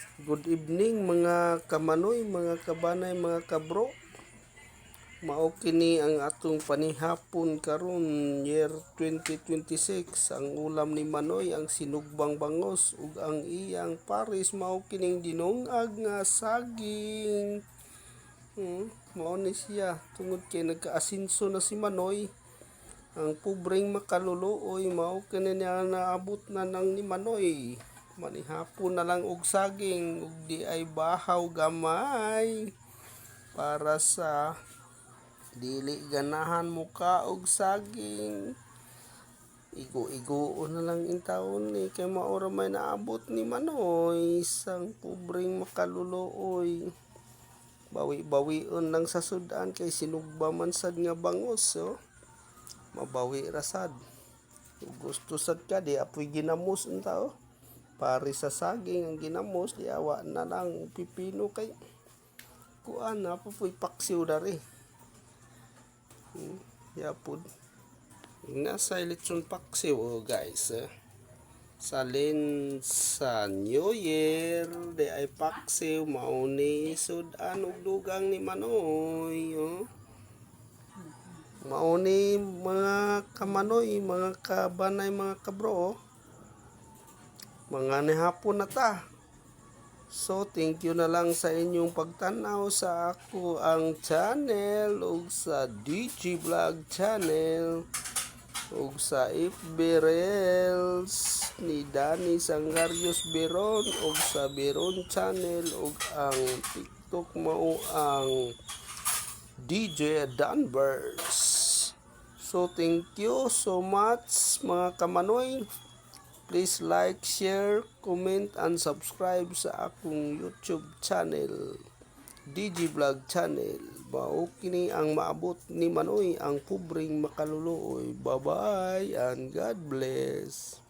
Good evening mga kamanoy, mga kabanay, mga kabro. Mao kini ang atong panihapon karon year 2026. Ang ulam ni Manoy ang sinugbang bangos ug ang iyang pares mao kining dinungag nga saging. Mao ni siya tungod kay nagkaasinso na si Manoy. Ang pobreng makaluluoy mao kini niya naabot na nang ni Manoy. Manihapon na lang og saging ug di ay bahaw gamay para sa dili ganahan mo ka og saging. Igo-igo na lang in taon ni kay maura may naabot ni Manoy sang pobreng makaluluoy. Bawi-bawion lang sa sudan kay sinugba man sad nga bangos, oh. Mabawi ra sad. Gusto sad ka di apoy ginamos unta, oh. Pare sa saging ang ginamos di awa na lang pipino kay kuan na puy paksiw dari. Yapod. Nasa lechon paksiw, oh, guys. Salin sa New Year di ay paksiw mao ni sudan og dugang ni Manoy, oh. Mao ni mga kamanoy, mga kabanay, mga kabro, oh. Mga hapon na ta. So thank you na lang sa inyong pagtanaw sa ako ang channel ug sa DG Vlog channel ug sa FB Reels ni Danny Sangarios Beron ug sa Beron channel ug ang TikTok mao ang DJ Danvers. So thank you so much mga kamanoy. Please like, share, comment, and subscribe sa akong YouTube channel, DG Vlog channel. Mao kini ang maabot ni Manoy ang pobreng makaluluoy. Bye-bye and God bless.